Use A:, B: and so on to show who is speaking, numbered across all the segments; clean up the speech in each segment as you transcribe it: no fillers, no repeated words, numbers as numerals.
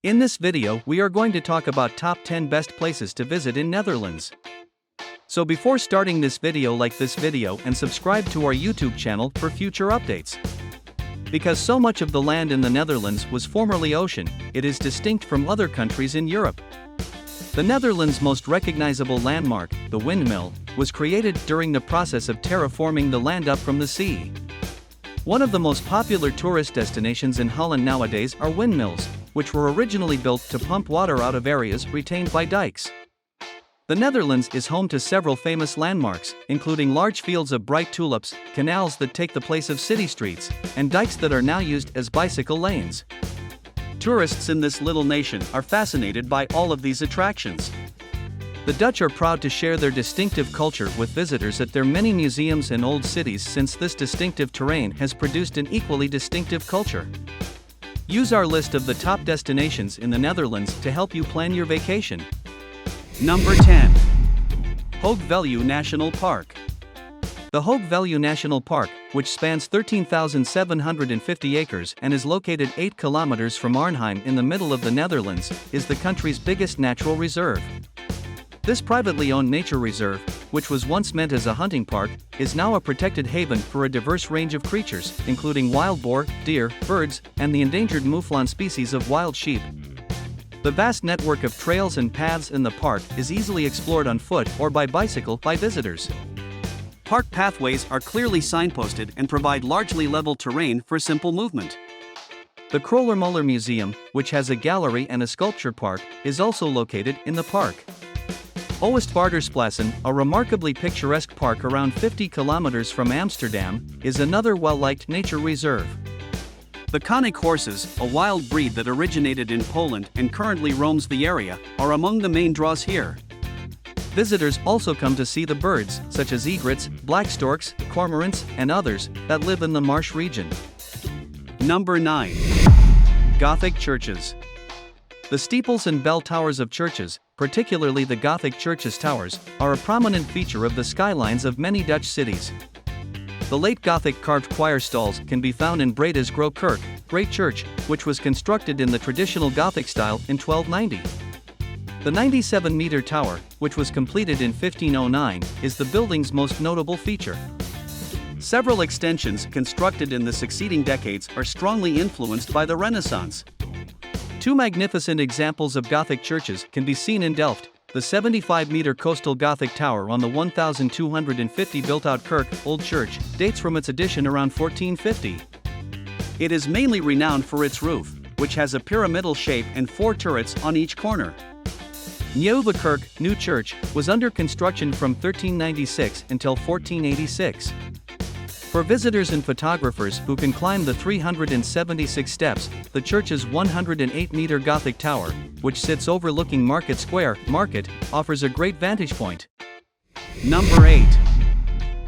A: In this video, we are going to talk about top 10 best places to visit in Netherlands. So before starting this video, like this video and subscribe to our YouTube channel for future updates. Because so much of the land in the Netherlands was formerly ocean, it is distinct from other countries in Europe. The Netherlands' most recognizable landmark, the windmill, was created during the process of terraforming the land up from the sea. One of the most popular tourist destinations in Holland nowadays are windmills, which were originally built to pump water out of areas retained by dikes. The Netherlands is home to several famous landmarks, including large fields of bright tulips, canals that take the place of city streets, and dikes that are now used as bicycle lanes. Tourists in this little nation are fascinated by all of these attractions. The Dutch are proud to share their distinctive culture with visitors at their many museums and old cities, since this distinctive terrain has produced an equally distinctive culture. Use our list of the top destinations in the Netherlands to help you plan your vacation. Number 10. Hoge Veluwe National Park. The Hoge Veluwe National Park, which spans 13,750 acres and is located 8 kilometers from Arnhem in the middle of the Netherlands, is the country's biggest natural reserve. This privately owned nature reserve, which was once meant as a hunting park, is now a protected haven for a diverse range of creatures, including wild boar, deer, birds, and the endangered mouflon species of wild sheep. The vast network of trails and paths in the park is easily explored on foot or by bicycle by visitors. Park pathways are clearly signposted and provide largely level terrain for simple movement. The Krollermolen Museum, which has a gallery and a sculpture park, is also located in the park. Oostvaardersplassen, a remarkably picturesque park around 50 kilometers from Amsterdam, is another well-liked nature reserve. The Konik horses, a wild breed that originated in Poland and currently roams the area, are among the main draws here. Visitors also come to see the birds, such as egrets, black storks, cormorants, and others, that live in the marsh region. Number 9. Gothic Churches. The steeples and bell towers of churches, particularly the Gothic Churches towers, are a prominent feature of the skylines of many Dutch cities. The late Gothic carved choir stalls can be found in Breda's Gogh Kirk, Great Church, which was constructed in the traditional Gothic style in 1290. The 97-meter tower, which was completed in 1509, is the building's most notable feature. Several extensions constructed in the succeeding decades are strongly influenced by the Renaissance. Two magnificent examples of Gothic churches can be seen in Delft. The 75-meter coastal Gothic tower on the 1,250 built-out Kirk, Old Church, dates from its addition around 1450. It is mainly renowned for its roof, which has a pyramidal shape and 4 turrets on each corner. Nieuwe Kerk, New Church, was under construction from 1396 until 1486. For visitors and photographers who can climb the 376 steps, the church's 108-meter Gothic tower, which sits overlooking Market Square, Market, offers a great vantage point. Number 8.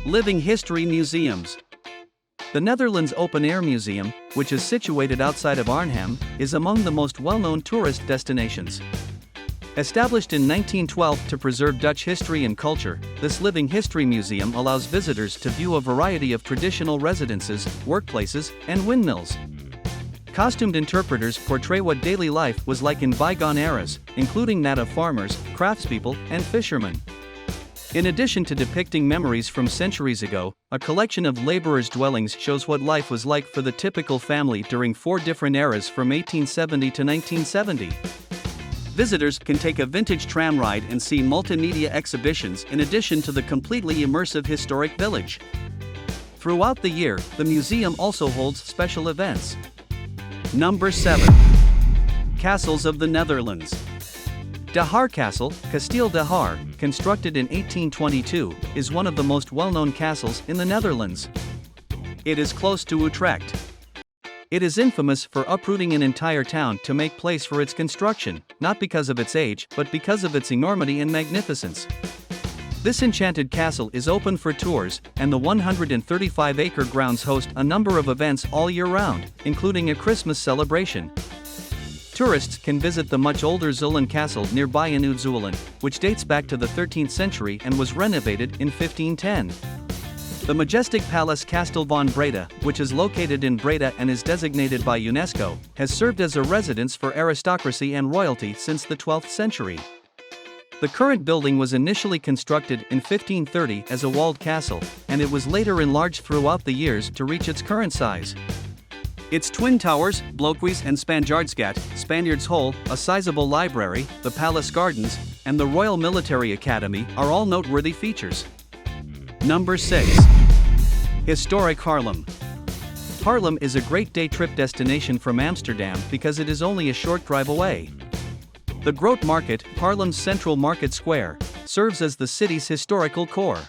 A: Living History Museums. The Netherlands Open Air Museum, which is situated outside of Arnhem, is among the most well-known tourist destinations. Established in 1912 to preserve Dutch history and culture, this living history museum allows visitors to view a variety of traditional residences, workplaces, and windmills. Costumed interpreters portray what daily life was like in bygone eras, including that of farmers, craftspeople, and fishermen. In addition to depicting memories from centuries ago, a collection of laborers' dwellings shows what life was like for the typical family during 4 different eras from 1870 to 1970. Visitors can take a vintage tram ride and see multimedia exhibitions in addition to the completely immersive historic village. Throughout the year, the museum also holds special events. Number 7. Castles of the Netherlands. De Haar Castle, Kasteel de Haar, constructed in 1822, is one of the most well-known castles in the Netherlands. It is close to Utrecht. It is infamous for uprooting an entire town to make place for its construction, not because of its age, but because of its enormity and magnificence. This enchanted castle is open for tours, and the 135-acre grounds host a number of events all year round, including a Christmas celebration. Tourists can visit the much older Zullen Castle nearby in Zuiderzee, which dates back to the 13th century and was renovated in 1510. The majestic Palace Castel van Breda, which is located in Breda and is designated by UNESCO, has served as a residence for aristocracy and royalty since the 12th century. The current building was initially constructed in 1530 as a walled castle, and it was later enlarged throughout the years to reach its current size. Its twin towers, Blokhuis and Spanjaardsgat, Spaniards Hole, a sizable library, the Palace Gardens, and the Royal Military Academy are all noteworthy features. Number 6. Historic Haarlem. Haarlem is a great day trip destination from Amsterdam because it is only a short drive away. The Groot Market, Haarlem's central market square, serves as the city's historical core.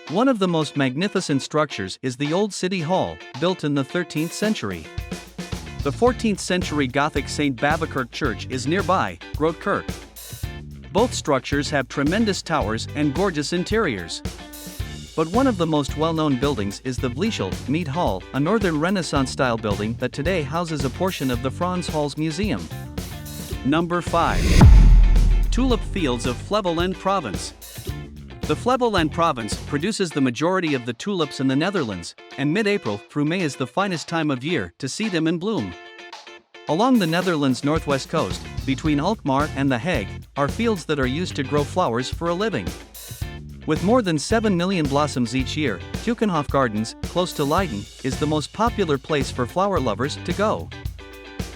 A: One of the most magnificent structures is the Old City Hall, built in the 13th century. The 14th century Gothic St. Babakerk Church is nearby, Groot Kerk. Both structures have tremendous towers and gorgeous interiors. But one of the most well-known buildings is the Vleeshel Mead Hall, a Northern Renaissance-style building that today houses a portion of the Frans Hals Museum. Number 5. Tulip Fields of Flevoland Province. The Flevoland province produces the majority of the tulips in the Netherlands, and mid-April through May is the finest time of year to see them in bloom. Along the Netherlands' northwest coast, between Alkmaar and the Hague, are fields that are used to grow flowers for a living. With more than 7 million blossoms each year, Keukenhof Gardens, close to Leiden, is the most popular place for flower lovers to go.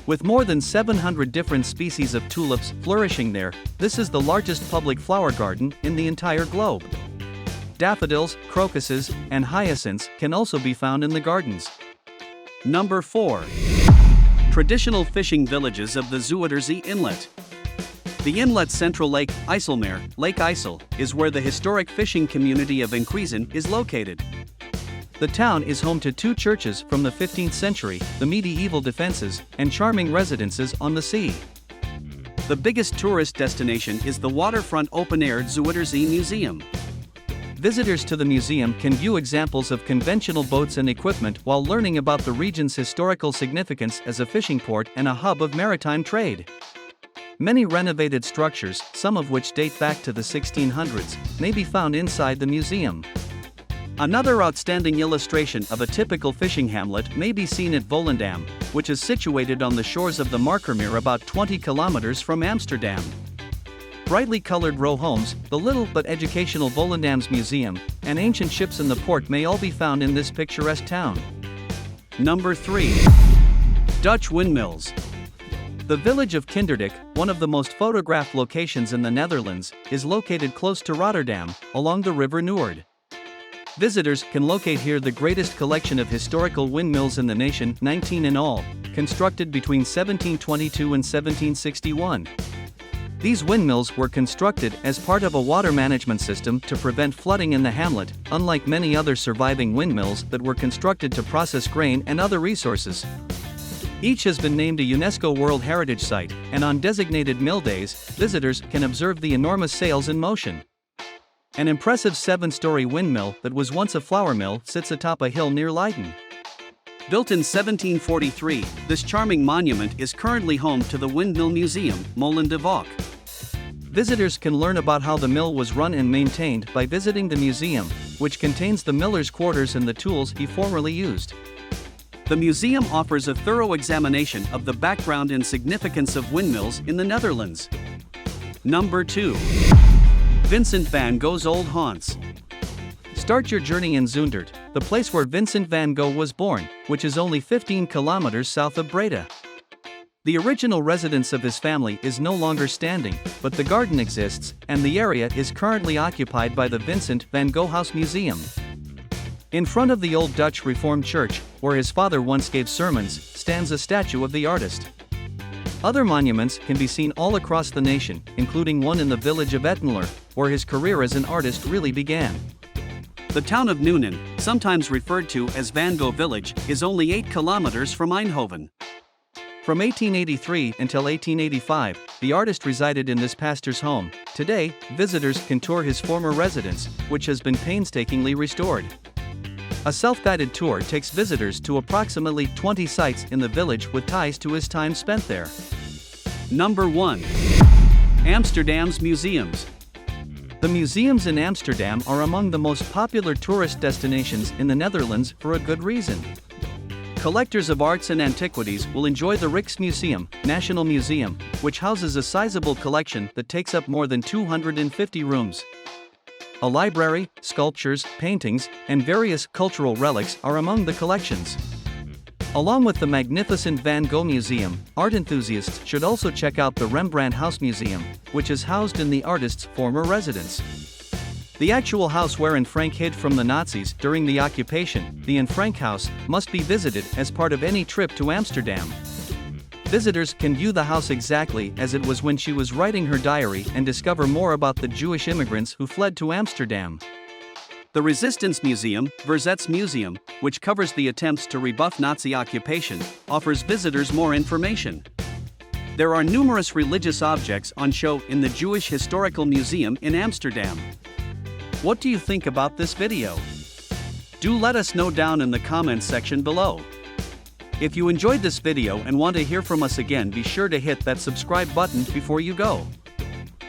A: With more than 700 different species of tulips flourishing there, this is the largest public flower garden in the entire globe. Daffodils, crocuses, and hyacinths can also be found in the gardens. Number 4. Traditional fishing villages of the Zuiderzee Inlet. The Inlet's central lake, IJsselmeer, Lake IJssel, is where the historic fishing community of Enkhuizen is located. The town is home to 2 churches from the 15th century, the medieval defenses, and charming residences on the sea. The biggest tourist destination is the waterfront open-air Zuiderzee Museum. Visitors to the museum can view examples of conventional boats and equipment while learning about the region's historical significance as a fishing port and a hub of maritime trade. Many renovated structures, some of which date back to the 1600s, may be found inside the museum. Another outstanding illustration of a typical fishing hamlet may be seen at Volendam, which is situated on the shores of the Markermeer about 20 kilometers from Amsterdam. Brightly colored row homes, the little but educational Volendam's museum, and ancient ships in the port may all be found in this picturesque town. Number 3. Dutch Windmills. The village of Kinderdijk, one of the most photographed locations in the Netherlands, is located close to Rotterdam, along the River Noord. Visitors can locate here the greatest collection of historical windmills in the nation, 19 in all, constructed between 1722 and 1761. These windmills were constructed as part of a water management system to prevent flooding in the hamlet, unlike many other surviving windmills that were constructed to process grain and other resources. Each has been named a UNESCO World Heritage Site, and on designated mill days, visitors can observe the enormous sails in motion. An impressive 7-story windmill that was once a flour mill sits atop a hill near Leiden. Built in 1743, this charming monument is currently home to the Windmill Museum, Molen de Valk. Visitors can learn about how the mill was run and maintained by visiting the museum, which contains the miller's quarters and the tools he formerly used. The museum offers a thorough examination of the background and significance of windmills in the Netherlands. Number 2. Vincent van Gogh's Old Haunts. Start your journey in Zundert, the place where Vincent van Gogh was born, which is only 15 kilometers south of Breda. The original residence of his family is no longer standing, but the garden exists, and the area is currently occupied by the Vincent van Gogh House Museum. In front of the old Dutch Reformed church, where his father once gave sermons, stands a statue of the artist. Other monuments can be seen all across the nation, including one in the village of Ettenler, where his career as an artist really began. The town of Nuenen, sometimes referred to as Van Gogh Village, is only 8 kilometers from Eindhoven. From 1883 until 1885, the artist resided in this pastor's home. Today, visitors can tour his former residence, which has been painstakingly restored. A self-guided tour takes visitors to approximately 20 sites in the village with ties to his time spent there. Number 1. Amsterdam's Museums. The The museums in Amsterdam are among the most popular tourist destinations in the Netherlands for a good reason. Collectors of arts and antiquities will enjoy the Rijksmuseum, National Museum, which houses a sizable collection that takes up more than 250 rooms. A library, sculptures, paintings, and various cultural relics are among the collections. Along with the magnificent Van Gogh Museum, art enthusiasts should also check out the Rembrandt House Museum, which is housed in the artist's former residence. The actual house where Anne Frank hid from the Nazis during the occupation, the Anne Frank House, must be visited as part of any trip to Amsterdam. Visitors can view the house exactly as it was when she was writing her diary and discover more about the Jewish immigrants who fled to Amsterdam. The Resistance Museum, Verzet's Museum, which covers the attempts to rebuff Nazi occupation, offers visitors more information. There are numerous religious objects on show in the Jewish Historical Museum in Amsterdam. What do you think about this video? Do let us know down in the comments section below. If you enjoyed this video and want to hear from us again, be sure to hit that subscribe button before you go.